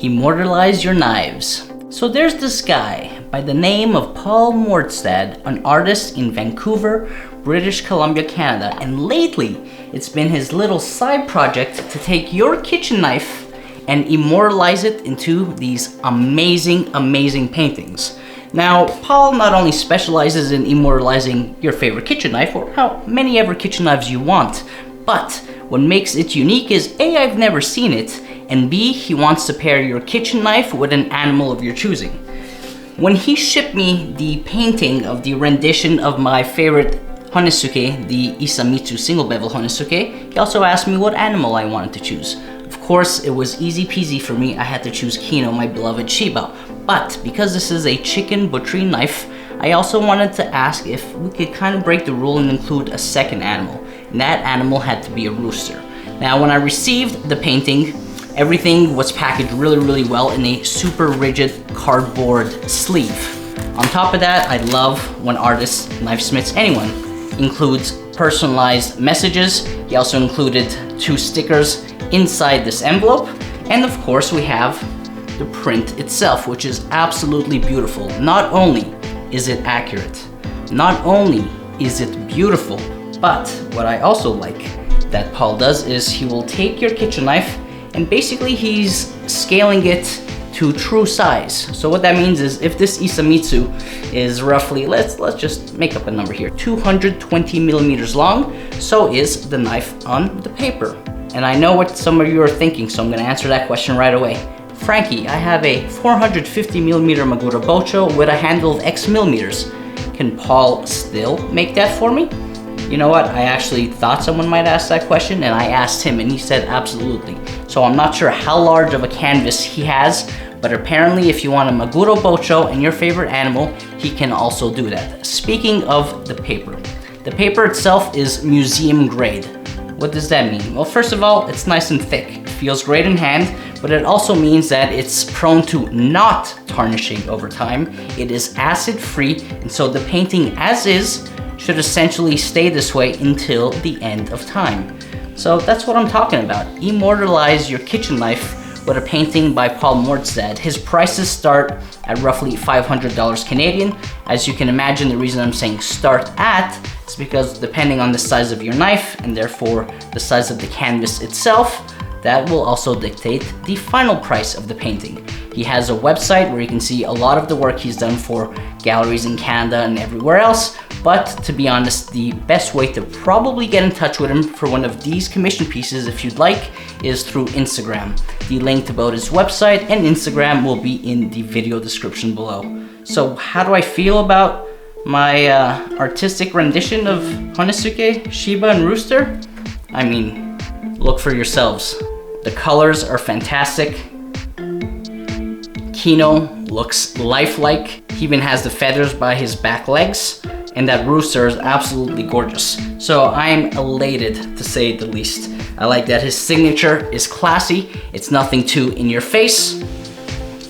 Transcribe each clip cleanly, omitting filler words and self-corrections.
Immortalize your knives. So there's this guy by the name of Paul Morstad, an artist in Vancouver, British Columbia, Canada, and lately it's been his little side project to take your kitchen knife and immortalize it into these amazing paintings. Now, Paul not only specializes in immortalizing your favorite kitchen knife, or how many ever kitchen knives you want, but what makes it unique is A, I've never seen it, and B, he wants to pair your kitchen knife with an animal of your choosing. When he shipped me the painting of the rendition of my favorite Honesuke, the Isamitsu single bevel Honesuke, he also asked me what animal I wanted to choose. Of course, it was easy peasy for me. I had to choose Kino, my beloved Shiba. But because this is a chicken butchery knife, I also wanted to ask if we could kind of break the rule and include a second animal. And that animal had to be a rooster. Now, when I received the painting, everything was packaged really well in a super rigid cardboard sleeve. On top of that, I love when artists, knifesmiths, anyone, includes personalized messages. He also included 2 stickers inside this envelope. And of course, we have the print itself, which is absolutely beautiful. Not only is it accurate, not only is it beautiful, but what I also like that Paul does is he will take your kitchen knife and basically he's scaling it to true size. So what that means is if this Isamitsu is roughly, let's just make up a number here, 220 millimeters long, so is the knife on the paper. And I know what some of you are thinking, so I'm gonna answer that question right away. Frankie, I have a 450 millimeter Magura Bocho with a handle of X millimeters. Can Paul still make that for me? You know what, I actually thought someone might ask that question and I asked him and he said absolutely. So I'm not sure how large of a canvas he has, but apparently if you want a Maguro Bocho and your favorite animal, he can also do that. Speaking of the paper itself is museum grade. What does that mean? Well, first of all, it's nice and thick. It feels great in hand, but it also means that it's prone to not tarnishing over time. It is acid-free, and so the painting as is should essentially stay this way until the end of time. So that's what I'm talking about. Immortalize your kitchen knife with a painting by Paul Morstad. His prices start at roughly $500 Canadian. As you can imagine, the reason I'm saying start at is because depending on the size of your knife and therefore the size of the canvas itself, that will also dictate the final price of the painting. He has a website where you can see a lot of the work he's done for galleries in Canada and everywhere else, but to be honest, the best way to probably get in touch with him for one of these commission pieces, if you'd like, is through Instagram. The link to both his website and Instagram will be in the video description below. So how do I feel about my artistic rendition of Honesuke, Shiba, and Rooster? I mean, look for yourselves. The colors are fantastic. Kino looks lifelike. He even has the feathers by his back legs, and that rooster is absolutely gorgeous. So I am elated, to say the least. I like that his signature is classy. It's nothing too in your face.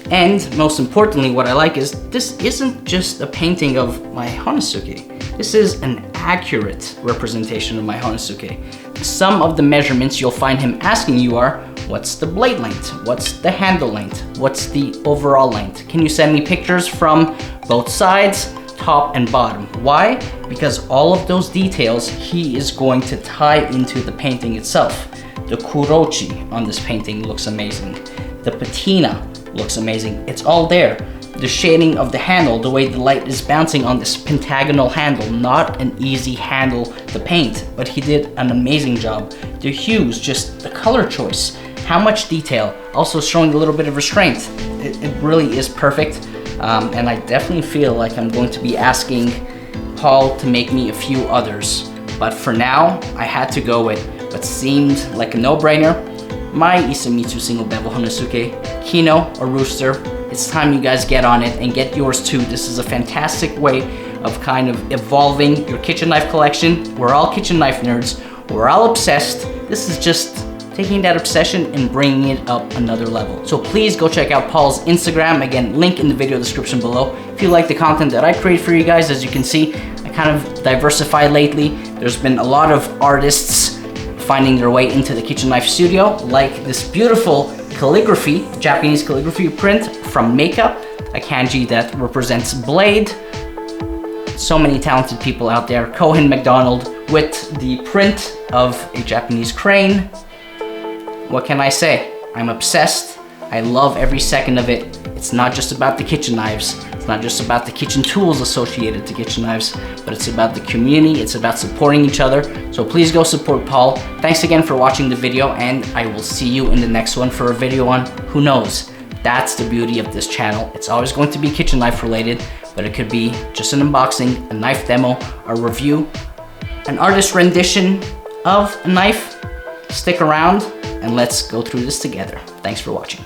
And most importantly, what I like is this isn't just a painting of my Honesuke. This is an accurate representation of my Honesuke. Some of the measurements you'll find him asking you are, what's the blade length? What's the handle length? What's the overall length? Can you send me pictures from both sides, top and bottom? Why? Because all of those details he is going to tie into the painting itself. The kurochi on this painting looks amazing. The patina looks amazing. It's all there. The shading of the handle, the way the light is bouncing on this pentagonal handle, not an easy handle to paint, but he did an amazing job. The hues, just the color choice, how much detail, also showing a little bit of restraint. It really is perfect, and I definitely feel like I'm going to be asking Paul to make me a few others. But for now, I had to go with what seemed like a no-brainer, my Isamitsu single bevel Honesuke, Kino or Rooster. It's time you guys get on it and get yours too. This is a fantastic way of kind of evolving your kitchen knife collection. We're all kitchen knife nerds. We're all obsessed. This is just taking that obsession and bringing it up another level. So please go check out Paul's Instagram. Again, link in the video description below. If you like the content that I create for you guys, as you can see, I kind of diversified lately. There's been a lot of artists finding their way into the kitchen knife studio, like this beautiful calligraphy, Japanese calligraphy print from Meika, a kanji that represents blade. So many talented people out there. Cohen McDonald with the print of a Japanese crane. What can I say? I'm obsessed. I love every second of it. It's not just about the kitchen knives. It's not just about the kitchen tools associated to kitchen knives, but it's about the community. It's about supporting each other. So please go support Paul. Thanks again for watching the video, and I will see you in the next one for a video on who knows. That's the beauty of this channel. It's always going to be kitchen knife related, but it could be just an unboxing, a knife demo, a review, an artist rendition of a knife. Stick around and let's go through this together. Thanks for watching.